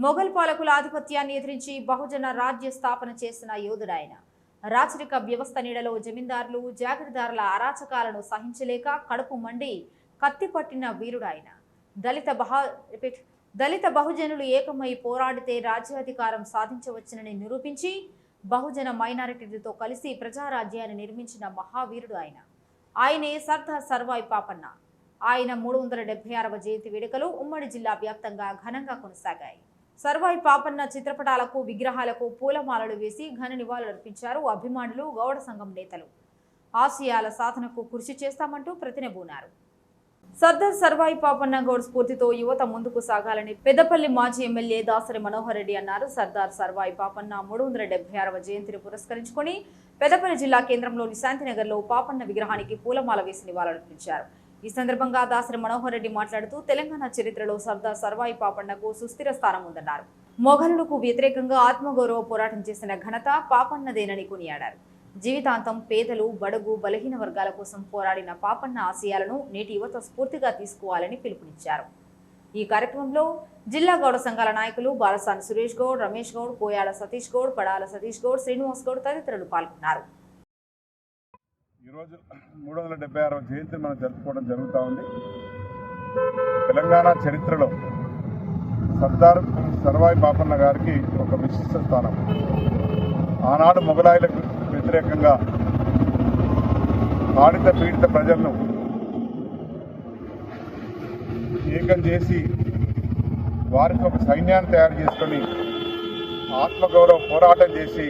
మొఘల్ పాలకుల ఆధిపత్యాన్ని ఎదిరించి బహుజన రాజ్య స్థాపన చేసిన యోధుడాయన. రాచరిక వ్యవస్థ నీడలో జమీందారులు, జాగీర్దారుల అరాచకాలను సహించలేక కడుపు మండి కత్తిపట్టిన వీరుడాయన. దళిత బహుజనులు ఏకమై పోరాడితే రాజ్యాధికారం సాధించవచ్చునని నిరూపించి బహుజన మైనారిటీలతో కలిసి ప్రజారాజ్యాన్ని నిర్మించిన మహావీరుడు ఆయన. ఆయనే సర్దార్ సర్వాయి పాపన్న. ఆయన 376వ జయంతి వేడుకలు ఉమ్మడి జిల్లా వ్యాప్తంగా ఘనంగా కొనసాగాయి. సర్వాయి పాపన్న చిత్రపటాలకు, విగ్రహాలకు పూలమాలలు వేసి ఘన నివాళులర్పించారు అభిమానులు, గౌడ సంఘం నేతలు. ఆశయాల సాధనకు కృషి చేస్తామంటూ ప్రతినబూనారు. సర్దార్ సర్వాయి పాపన్న గౌడ్ స్ఫూర్తితో యువత ముందుకు సాగాలని పెద్దపల్లి మాజీ ఎమ్మెల్యే దాసరి మనోహర్ రెడ్డి అన్నారు. సర్దార్ సర్వాయి పాపన్న 376వ జయంతిని పురస్కరించుకుని పెద్దపల్లి జిల్లా కేంద్రంలోని శాంతినగర్లో పాపన్న విగ్రహానికి పూలమాల వేసి నివాళులర్పించారు. ఈ సందర్భంగా దాసరి మనోహర్ రెడ్డి మాట్లాడుతూ తెలంగాణ చరిత్రలో సర్దార్ సర్వాయి పాపన్నకు సుస్థిర స్థానం ఉందన్నారు. మొఘలులకు వ్యతిరేకంగా ఆత్మగౌరవ పోరాటం చేసిన ఘనత పాపన్నదేనని కొనియాడారు. జీవితాంతం పేదలు, బడుగు, బలహీన వర్గాల కోసం పోరాడిన పాపన్న ఆశయాలను నేటి యువత స్ఫూర్తిగా తీసుకోవాలని పిలుపునిచ్చారు. ఈ కార్యక్రమంలో జిల్లా గౌడ సంఘాల నాయకులు బాలసాని సురేష్ గౌడ్, రమేష్ గౌడ్, కోయాడ సతీష్ గౌడ్, పడాల సతీష్ గౌడ్, శ్రీనివాస్ గౌడ్ తదితరులు పాల్గొన్నారు. ఈరోజు 376వ జయంతిని మనం జరుపుకోవడం జరుగుతూ ఉంది. తెలంగాణ చరిత్రలో సర్దార్ సర్వాయి పాపన్న గారికి ఒక విశిష్ట స్థానం. ఆనాడు మొఘలాయులకు వ్యతిరేకంగా బాధిత పీడిత ప్రజలను ఏకం చేసి వారికి ఒక సైన్యాన్ని తయారు చేసుకొని ఆత్మగౌరవ పోరాటం చేసి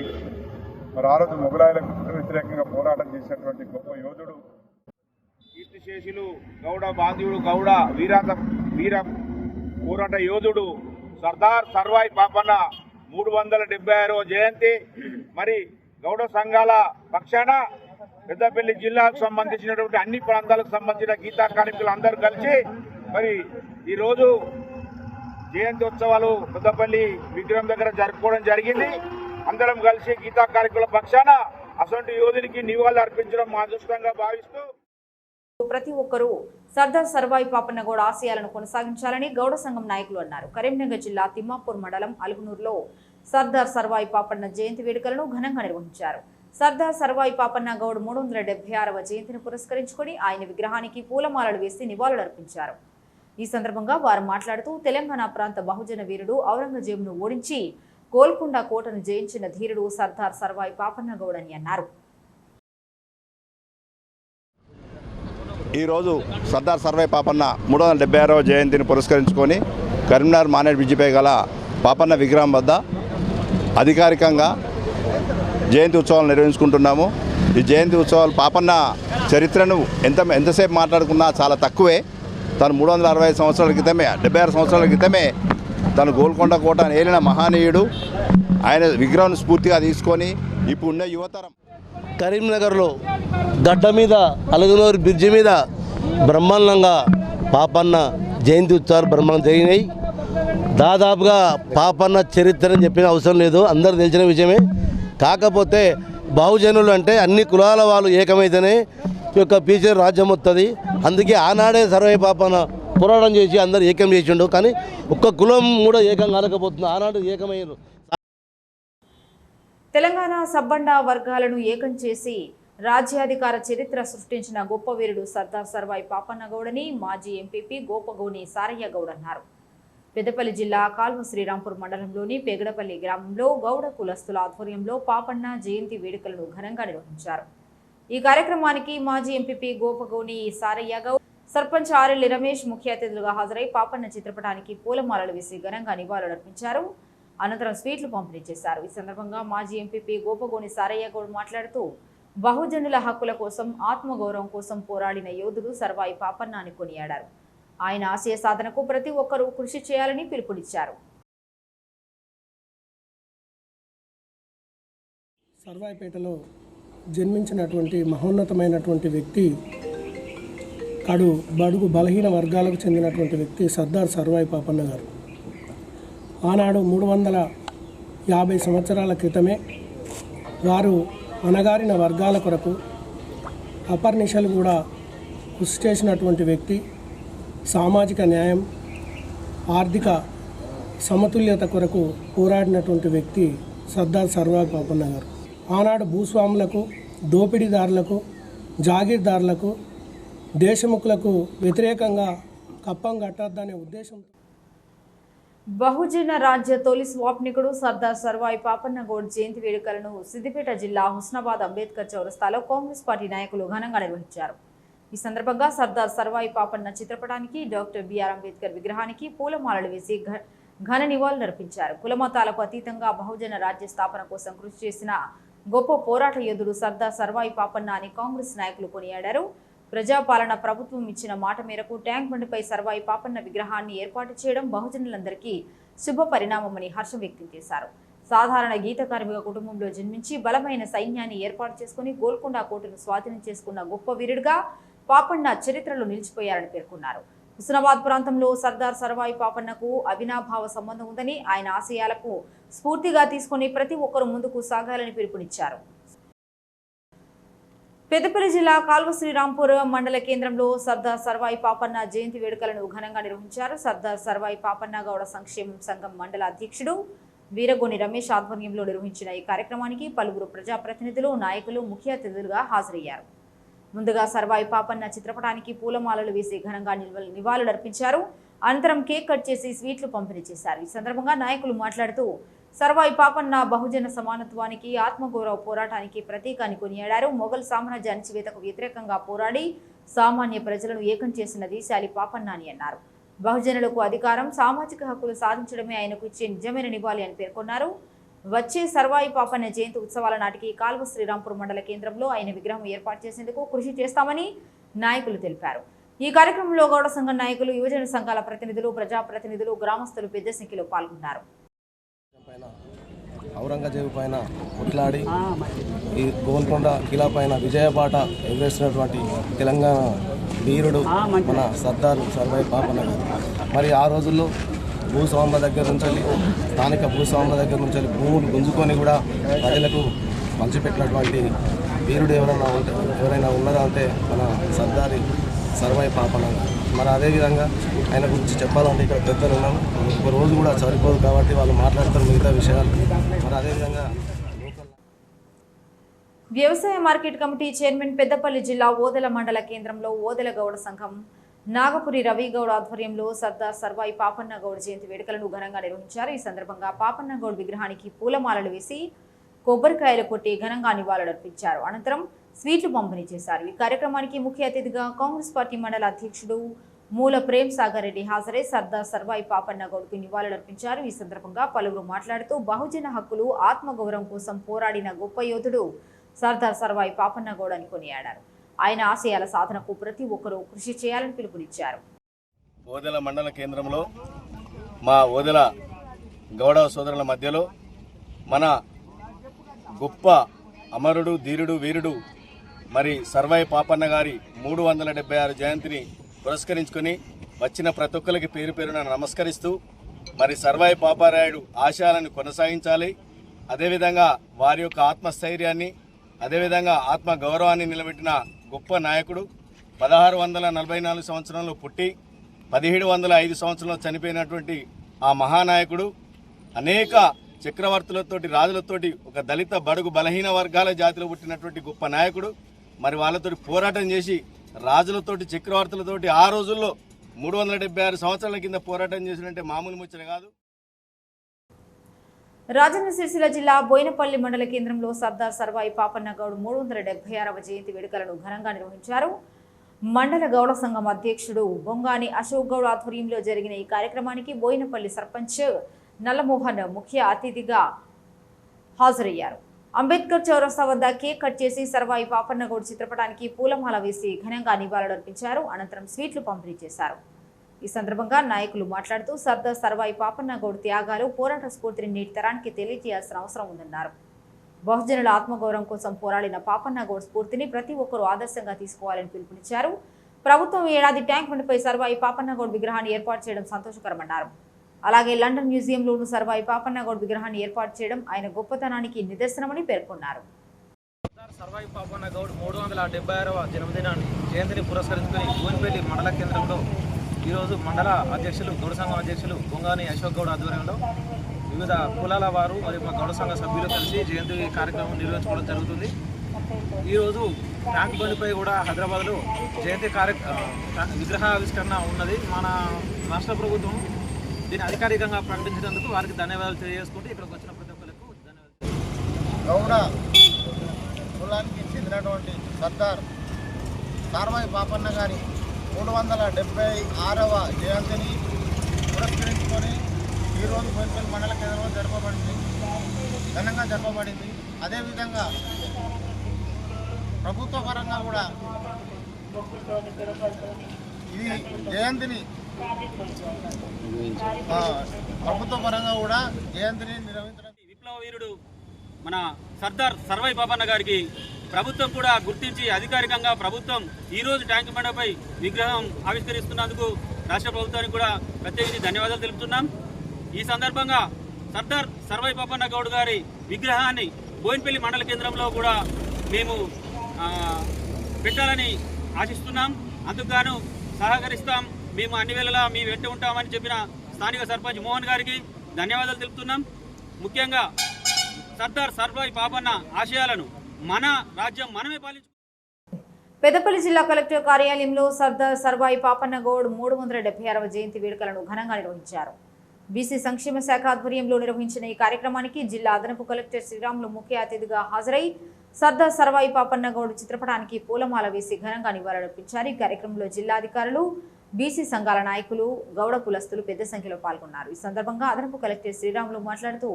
మరి ఆ రోజు మొఘలాయులకు వ్యతిరేకంగా పోరాటం చేసినటువంటి గొప్ప యోధుడు, కీర్తిశేషులు, గౌడ బాంధవుడు, గౌడ వీర పోరాట యోధుడు సర్దార్ సర్వాయి పాపన్న 376వ జయంతి. మరి గౌడ సంఘాల పక్షాన పెద్దపల్లి జిల్లాకు సంబంధించినటువంటి అన్ని ప్రాంతాలకు సంబంధించిన గీతా కార్మికులు అందరూ కలిసి మరి ఈరోజు జయంతి ఉత్సవాలు పెద్దపల్లి విగ్రహం దగ్గర జరుపుకోవడం జరిగింది. అందరం కలిసి గీతా కార్మికుల పక్షాన అసలు యోధునికి నివాళులు అర్పించడం మా అదృష్టంగా భావిస్తూ ప్రతి ఒక్కరూ సర్దార్ సర్వాయి పాపన్న గౌడ ఆశయాలను కొనసాగించాలని గౌడ సంఘం నాయకులు అన్నారు. కరీంనగర్ జిల్లా తిమ్మాపూర్ మండలం అలుగునూరులో సర్దార్ సర్వాయి పాపన్న జయంతి వేడుకలను ఘనంగా నిర్వహించారు. సర్దార్ సర్వాయి పాపన్న గౌడ్ 376వ జయంతిని పురస్కరించుకుని ఆయన విగ్రహానికి పూలమాలలు వేసి నివాళులర్పించారు. ఈ సందర్భంగా వారు మాట్లాడుతూ తెలంగాణ ప్రాంత బహుజన వీరుడు ఔరంగజేబును ఓడించి గోల్కొండ కోటను జయించిన ధీరుడు సర్దార్ సర్వాయి పాపన్న గౌడ్ అని అన్నారు. ఈరోజు సర్దార్ సర్వాయి పాపన్న 376వ జయంతిని పురస్కరించుకొని కరీంనగర్ మానేడ్ బ్రిడ్జిపై గల పాపన్న విగ్రహం వద్ద అధికారికంగా జయంతి ఉత్సవాలు నిర్వహించుకుంటున్నాము. ఈ జయంతి ఉత్సవాలు పాపన్న చరిత్రను ఎంతసేపు మాట్లాడుకున్నా చాలా తక్కువే. తను 360 సంవత్సరాల క్రితమే, 76 సంవత్సరాల క్రితమే తను గోల్కొండ కోట ఏలిన మహానీయుడు. ఆయన విగ్రహం స్ఫూర్తిగా తీసుకొని ఇప్పుడున్న యువతరం కరీంనగర్లో గడ్డ మీద అలుగునూరు బ్రిడ్జి మీద బ్రహ్మాండంగా పాపన్న జయంతి ఉత్సవాలు బ్రహ్మాండం జరిగినాయి. దాదాపుగా పాపన్న చరిత్ర అని చెప్పిన అవసరం లేదు, అందరూ తెలిసిన విషయమే. కాకపోతే బహుజనులు అంటే అన్ని కులాల వాళ్ళు ఏకమైతేనే ఈ యొక్క ఫ్యూచర్ రాజ్యం వస్తుంది. అందుకే ఆనాడే సర్వాయి పాపన్న పోరాటం చేసి అందరూ ఏకం చేసిండు. కానీ ఒక్క కులం కూడా ఏకం కాలేకపోతుంది. ఆనాడు ఏకమైన తెలంగాణ సబ్బండ వర్గాలను ఏకం చేసి రాజ్యాధికార చరిత్ర సృష్టించిన గొప్ప వీరుడు సర్దార్ సర్వాయి పాపన్న గౌడని మాజీ ఎంపీపీ గోపగోని సారయ్య గౌడ్ అన్నారు. పెద్దపల్లి జిల్లా కాల్వ శ్రీరాంపూర్ మండలంలోని పెగడపల్లి గ్రామంలో గౌడ కులస్తుల ఆధ్వర్యంలో పాపన్న జయంతి వేడుకలను ఘనంగా నిర్వహించారు. ఈ కార్యక్రమానికి మాజీ ఎంపీపీ గోపగోని సారయ్య గౌడ్, సర్పంచ్ ఆరెల్లి రమేష్ ముఖ్య అతిథులుగా హాజరై పాపన్న చిత్రపటానికి పూలమాలలు వేసి ఘనంగా నివాళులర్పించారు. అనంతరం స్వీట్లు పంపిణీ చేశారు. ఈ సందర్భంగా మాజీ ఎంపీపీ గోపగోని సారయ్య గౌడ్ మాట్లాడుతూ బహుజనుల హక్కుల కోసం, ఆత్మగౌరవం కోసం పోరాడిన యోధుడు సర్వాయి పాపన్న అని కొనియాడారు. ఆయన ఆశయ సాధనకు ప్రతి ఒక్కరూ కృషి చేయాలని పిలుపునిచ్చారు. సర్వాయిపేటలో జన్మించినటువంటి మహోన్నతమైనటువంటి వ్యక్తి, బడుగు బలహీన వర్గాలకు చెందినటువంటి వ్యక్తి సర్దార్ సర్వాయి పాపన్న గారు. ఆనాడు 350 సంవత్సరాల క్రితమే వారు అణగారిన వర్గాల కొరకు అపర్నిశలు కూడా కృషి చేసినటువంటి వ్యక్తి. సామాజిక న్యాయం, ఆర్థిక సమతుల్యత కొరకు పోరాడినటువంటి వ్యక్తి సర్దార్ సర్వాయి పాపన్న గారు. ఆనాడు భూస్వాములకు, దోపిడీదారులకు, జాగీర్దారులకు, దేశముఖులకు వ్యతిరేకంగా కప్పం కట్టద్దనే ఉద్దేశంతో బహుజన రాజ్య తొలి స్వాప్నికుడు సర్దార్ సర్వాయి పాపన్న గౌడ్ జయంతి వేడుకలను సిద్దిపేట జిల్లా హుస్నాబాద్ అంబేద్కర్ చౌరస్తాలో కాంగ్రెస్ పార్టీ నాయకులు ఘనంగా నిర్వహించారు. ఈ సందర్భంగా సర్దార్ సర్వాయి పాపన్న చిత్రపటానికి, డాక్టర్ బిఆర్ అంబేద్కర్ విగ్రహానికి పూలమాలలు వేసి ఘన నివాళులర్పించారు. కులమతాలకు అతీతంగా బహుజన రాజ్య స్థాపన కోసం కృషి చేసిన గొప్ప పోరాట యోధుడు సర్దార్ సర్వాయి పాపన్న అని కాంగ్రెస్ నాయకులు కొనియాడారు. ప్రజాపాలన ప్రభుత్వం ఇచ్చిన మాట మేరకు ట్యాంక్ బండిపై సర్వాయి పాపన్న విగ్రహాన్ని ఏర్పాటు చేయడం బహుజనులందరికీ శుభ పరిణామమని హర్షం వ్యక్తం చేశారు. సాధారణ గీత కార్మిక కుటుంబంలో జన్మించి బలమైన సైన్యాన్ని ఏర్పాటు చేసుకుని గోల్కొండ కోటను స్వాధీనం చేసుకున్న గొప్ప వీరుడిగా పాపన్న చరిత్రలో నిలిచిపోయారని పేర్కొన్నారు. హుస్నాబాద్ ప్రాంతంలో సర్దార్ సర్వాయి పాపన్నకు అవినాభావ సంబంధం ఉందని, ఆయన ఆశయాలకు స్ఫూర్తిగా తీసుకుని ప్రతి ఒక్కరూ ముందుకు సాగాలని పిలుపునిచ్చారు. పెద్దపల్లి జిల్లా కాల్వ శ్రీరాంపూర్ మండల కేంద్రంలో సర్దార్ సర్వాయి పాపన్న జయంతి వేడుకలను ఘనంగా నిర్వహించారు. సర్దార్ సర్వాయి పాపన్న గౌడ సంక్షేమ సంఘం మండల అధ్యక్షుడు వీరగోని రమేష్ ఆధ్వర్యంలో నిర్వహించిన ఈ కార్యక్రమానికి పలువురు ప్రజాప్రతినిధులు, నాయకులు ముఖ్య అతిథులుగా హాజరయ్యారు. ముందుగా సర్వాయి పాపన్న చిత్రపటానికి పూలమాలలు వేసి ఘనంగా నివాళులర్పించారు. అనంతరం కేక్ కట్ చేసి స్వీట్లు పంపిణీ చేశారు. ఈ సందర్భంగా నాయకులు మాట్లాడుతూ సర్వాయి పాపన్న బహుజన సమానత్వానికి, ఆత్మగౌరవ పోరాటానికి ప్రతీక అని కొనియాడారు. మొఘల్ సామ్రాజ్య అణచివేతకు వ్యతిరేకంగా పోరాడి సామాన్య ప్రజలను ఏకం చేసిన దీశాలి పాపన్న అని అన్నారు. బహుజనులకు అధికారం, సామాజిక హక్కులు సాధించడమే ఆయనకు ఇచ్చే నిజమైన నివాళి అని పేర్కొన్నారు. వచ్చే సర్వాయి పాపన్న జయంతి ఉత్సవాల నాటికి కాల్వ శ్రీరాంపూర్ మండల కేంద్రంలో ఆయన విగ్రహం ఏర్పాటు చేసేందుకు కృషి చేస్తామని నాయకులు తెలిపారు. ఈ కార్యక్రమంలో గౌడ సంఘం నాయకులు, యువజన సంఘాల ప్రతినిధులు, ప్రజాప్రతినిధులు, గ్రామస్తులు పెద్ద సంఖ్యలో పాల్గొన్నారు. ఔరంగజేబు పైన కొట్లాడి ఈ గోల్కొండ కిలా పైన విజయబాట ఎగరేసినటువంటి తెలంగాణ వీరుడు మన సర్దార్ సర్వాయి పాపన్న గారు. మరి ఆ రోజుల్లో భూస్వాముల దగ్గర నుంచి, స్థానిక భూస్వాముల దగ్గర నుంచి భూములు గుంజుకొని కూడా ప్రజలకు పంచిపెట్టినటువంటి వీరుడు ఎవరైనా ఉన్నారా అంటే మన సర్దారి సర్వాయి పాపన్న గారు. మరి అదేవిధంగా ఆయన గురించి చెప్పాలంటే ఇక్కడ పెద్దలు ఉన్నాము, ఒక రోజు కూడా సరిపోదు కాబట్టి వాళ్ళు మాట్లాడతారు మిగతా విషయాలు. మరి అదేవిధంగా వ్యవసాయ మార్కెట్ కమిటీ చైర్మన్ పెద్దపల్లి జిల్లా ఓదెల మండల కేంద్రంలో ఓదెల గౌడ సంఘం నాగపురి రవి గౌడ్ ఆధ్వర్యంలో సర్దార్ సర్వాయి పాపన్న గౌడ్ జయంతి వేడుకలను ఘనంగా నిర్వహించారు. ఈ సందర్భంగా పాపన్న గౌడ్ విగ్రహానికి పూలమాలలు వేసి కొబ్బరికాయలు కొట్టి ఘనంగా నివాళులర్పించారు. అనంతరం స్వీట్లు పంపిణీ చేశారు. ఈ కార్యక్రమానికి ముఖ్య అతిథిగా కాంగ్రెస్ పార్టీ మండల అధ్యక్షుడు మూల ప్రేమ్ సాగర్ రెడ్డి హాజరై సర్దార్ సర్వాయి పాపన్న గౌడ్కు నివాళులర్పించారు. ఈ సందర్భంగా పలువురు మాట్లాడుతూ బహుజన హక్కులు, ఆత్మగౌరవం కోసం పోరాడిన గొప్ప యోధుడు సర్దార్ సర్వాయి పాపన్న గౌడ్ అని కొనియాడారు. ఆయన ఆశయాల సాధనకు ప్రతి ఒక్కరూ కృషి చేయాలని పిలుపునిచ్చారు. ఓదెల మండల కేంద్రంలో మా ఓదెల గౌడ సోదరుల మధ్యలో మన గొప్ప అమరుడు, ధీరుడు, వీరుడు మరి సర్వాయి పాపన్న గారి 376 జయంతిని పురస్కరించుకొని వచ్చిన ప్రతి ఒక్కరికి పేరు పేరున నమస్కరిస్తూ మరి సర్వాయి పాపారాయుడు ఆశయాలను కొనసాగించాలి. అదేవిధంగా వారి యొక్క ఆత్మస్థైర్యాన్ని, అదేవిధంగా ఆత్మ గౌరవాన్ని నిలబెట్టిన గొప్ప నాయకుడు. 1644 సంవత్సరంలో పుట్టి 1705 సంవత్సరంలో చనిపోయినటువంటి ఆ మహానాయకుడు అనేక చక్రవర్తులతోటి, రాజులతోటి ఒక దళిత బడుగు బలహీన వర్గాల జాతిలో పుట్టినటువంటి గొప్ప నాయకుడు. మరి వాళ్ళతోటి పోరాటం చేసి రాజులతోటి, చక్రవర్తులతోటి ఆ రోజుల్లో 376 సంవత్సరాల కింద పోరాటం చేసినట్టే మామూలు ముచ్చట కాదు. రాజన్న సిరిసిల్ల జిల్లా బోయినపల్లి మండల కేంద్రంలో సర్దార్ సర్వాయి పాపన్న గౌడ్ 376వ జయంతి వేడుకలను ఘనంగా నిర్వహించారు. మండల గౌడ సంఘం అధ్యక్షుడు బొంగాని అశోక్ గౌడ్ ఆధ్వర్యంలో జరిగిన ఈ కార్యక్రమానికి బోయినపల్లి సర్పంచ్ నల్లమోహన్ ముఖ్య అతిథిగా హాజరయ్యారు. అంబేద్కర్ చౌరస్తా వద్ద కేక్ కట్ చేసి సర్వాయి పాపన్న గౌడ్ చిత్రపటానికి పూలమాల వేసి ఘనంగా నివాళులర్పించారు. అనంతరం స్వీట్లు పంపిణీ చేశారు. ఈ సందర్భంగా నాయకులు మాట్లాడుతూ సర్దార్ సర్వాయి పాపన్న గౌడ్ త్యాగాలు, పోరాట స్ఫూర్తిని నేటి తరానికి తెలియజేయాల్సిన అవసరం ఉందన్నారు. బహుజనుల ఆత్మగౌరవం కోసం పోరాడిన పాపన్న గౌడ్ స్ఫూర్తిని ప్రతి ఒక్కరూ ఆదర్శంగా తీసుకోవాలని పిలుపునిచ్చారు. ప్రభుత్వం ఏడాది ట్యాంక్ బండిపై సర్వాయి పాపన్న గౌడ్ విగ్రహాన్ని ఏర్పాటు చేయడం సంతోషకరమన్నారు. అలాగే లండన్ మ్యూజియంలోనూ సర్వాయి పాపన్న గౌడ్ విగ్రహాన్ని ఏర్పాటు చేయడం ఆయన గొప్పతనానికి నిదర్శనమని పేర్కొన్నారు. సర్వాయి పాపన్న గౌడ్ 376వ జయంతిని పురస్కరించుకుని బోయినపల్లి మండల కేంద్రంలో ఈరోజు మండల అధ్యక్షులు గౌడ సంఘం అధ్యక్షులు గొంగాని అశోక్ గౌడ్ ఆధ్వర్యంలో వివిధ కులాల వారు మరియు మా గౌడ సంఘ సభ్యులు కలిసి జయంతి కార్యక్రమం నిర్వహించుకోవడం జరుగుతుంది. ఈరోజు ట్యాంక్ బండిపై కూడా హైదరాబాద్లో జయంతి విగ్రహావిష్కరణ ఉన్నది. మన రాష్ట్ర ప్రభుత్వం దీన్ని అధికారికంగా ప్రకటించినందుకు వారికి ధన్యవాదాలు తెలియజేసుకుంటూ ఇక్కడికి వచ్చిన ప్రతి ఒక్కరికి ధన్యవాదాలు. గౌడ కులానికి చెందినటువంటి సర్దార్ సార్వాయి పాపన్న గారి 376వ జయంతిని పురస్కరించుకొని ఈరోజు బోయినపల్లి మండల కేంద్రంలో ఘనంగా జరపబడింది. అదేవిధంగా ప్రభుత్వ పరంగా కూడా ఈ జయంతిని నిర్వహించడం విప్లవ వీరుడు మన సర్దార్ సర్వాయి పాపన్న గారికి ప్రభుత్వం కూడా గుర్తించి అధికారికంగా ప్రభుత్వం ఈరోజు ట్యాంక్ బండపై విగ్రహం ఆవిష్కరిస్తున్నందుకు రాష్ట్ర ప్రభుత్వానికి కూడా ప్రత్యేకించి ధన్యవాదాలు తెలుపుతున్నాం. ఈ సందర్భంగా సర్దార్ సర్వాయి పాపన్న గౌడ్ గారి విగ్రహాన్ని బోయినపల్లి మండల కేంద్రంలో కూడా మేము పెట్టాలని ఆశిస్తున్నాం. అందుకుగాను సహకరిస్తాం, మేము అన్ని వేళలా మీ వెంట ఉంటామని చెప్పిన స్థానిక సర్పంచ్ మోహన్ గారికి ధన్యవాదాలు తెలుపుతున్నాం. ముఖ్యంగా సర్దార్ సర్వాయి పాపన్న ఆశయాలను మన రాజ్యం మనమే పాలించు. పెద్దపల్లి జిల్లా కలెక్టర్ కార్యాలయంలో సర్దార్ సర్వాయి పాపన్న గౌడ్ 376వ జయంతి వేడుకలను ఘనంగా నిర్వహించారు. బీసీ సంక్షేమ శాఖ ఆధ్వర్యంలో నిర్వహించిన ఈ కార్యక్రమానికి జిల్లా అదనపు కలెక్టర్ శ్రీరాములు ముఖ్య అతిథిగా హాజరై సర్దార్ సర్వాయి పాపన్న గౌడ్ చిత్రపటానికి పూలమాల వేసి ఘనంగా నివాళులర్పించారు. ఈ కార్యక్రమంలో జిల్లా అధికారులు, బీసీ సంఘాల నాయకులు, గౌడ కులస్తులు పెద్ద సంఖ్యలో పాల్గొన్నారు. ఈ సందర్భంగా అదనపు కలెక్టర్ శ్రీరాములు మాట్లాడుతూ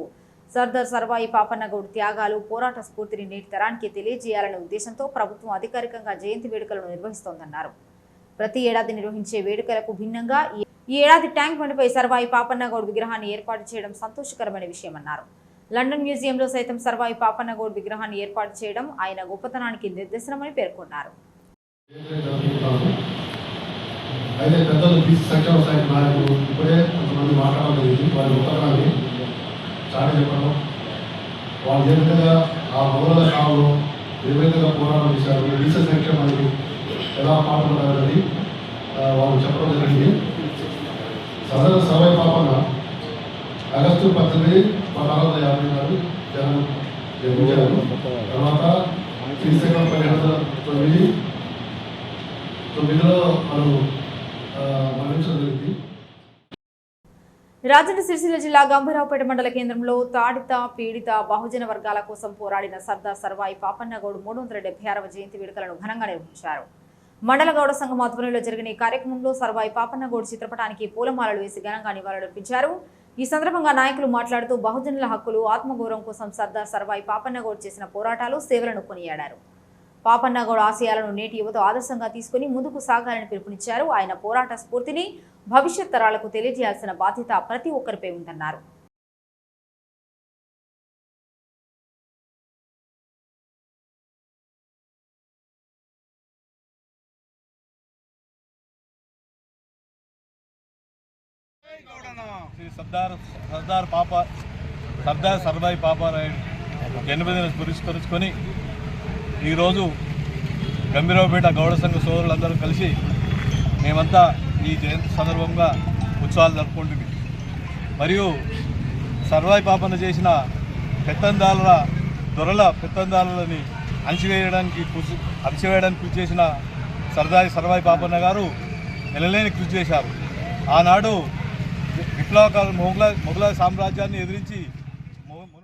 సర్దార్ సర్వాయి పాపన్న గౌడ్ త్యాగాలు, పోరాట స్ఫూర్తిని నేటి తరానికి తెలియజేయాలనే ఉద్దేశంతో ప్రభుత్వం అధికారికంగా జయంతి వేడుకలను నిర్వహిస్తోందన్నారు. ప్రతి ఏడాది నిర్వహించే వేడుకలకు భిన్నంగా ఈ ఏడాది ట్యాంక్ బండిపై సర్వాయి పాపన్న గౌడ్ విగ్రహాన్ని ఏర్పాటు చేయడం సంతోషకరమైన విషయమన్నారు. లండన్ మ్యూజియంలో సైతం సర్వాయి పాపన్న గౌడ్ విగ్రహాన్ని ఏర్పాటు చేయడం ఆయన గొప్పతనానికి నిదర్శనమని పేర్కొన్నారు. వాళ్ళు ఏ విధంగా ఆ మొదల కాలంలో ఏ విధంగా పోరాటం చేశారు, బీసీ సంక్షేమానికి ఎలా పాల్గొన్నారని వాళ్ళు చెప్పడం జరిగింది. సర్దార్ సర్వాయి పాపన్న ఆగస్టు 18, 1954 జన్మించారు. తర్వాత శ్రీశైలం 1509లో వాళ్ళు మరణించడం జరిగింది. రాజన్న సిరిసిల్ల జిల్లా గంభీరావుపేట మండల కేంద్రంలో తాడిత పీడిత బహుజన వర్గాల కోసం పోరాడిన సర్దార్ సర్వాయి పాపన్న గౌడ్ 376వ జయంతి వేడుకలను ఘనంగా నిర్వహించారు. మండల గౌడ సంఘం ఆధ్వర్యంలో జరిగిన ఈ కార్యక్రమంలో సర్వాయి పాపన్న గౌడ్ చిత్రపటానికి పూలమాలలు వేసి ఘనంగా నివాళులర్పించారు. ఈ సందర్భంగా నాయకులు మాట్లాడుతూ బహుజనుల హక్కులు, ఆత్మగౌరవం కోసం సర్దార్ సర్వాయి పాపన్న గౌడ్ చేసిన పోరాటాలు, సేవలను కొనియాడారు. పాపన్న గౌడ్ ఆశయాలను నేటి యువత ఆదర్శంగా తీసుకుని ముందుకు సాగాలని పిలుపునిచ్చారు. ఆయన పోరాట స్ఫూర్తిని భవిష్యత్ తరాలకు తెలియజేయాల్సిన బాధ్యత ప్రతి ఒక్కరిపై ఉందన్నారు. సర్దార్ సర్వాయి పాపారాయుడు జన్మదిన పురస్కరించుకొని ఈరోజు గంభీరావుపేట గౌడ సంఘ సోదరులందరూ కలిసి మేమంతా ఈ జయంతి సందర్భంగా ఉత్సవాలు జరుపుకుంటుంది. మరియు సర్వాయి పాపన్న చేసిన పెత్తందారులని అణచివేయడానికి కృషి చేసిన సర్వాయి పాపన్న గారు ఎనలేని కృషి చేశారు. ఆనాడు విప్లవకాల మొఘలాయ సామ్రాజ్యాన్ని ఎదిరించి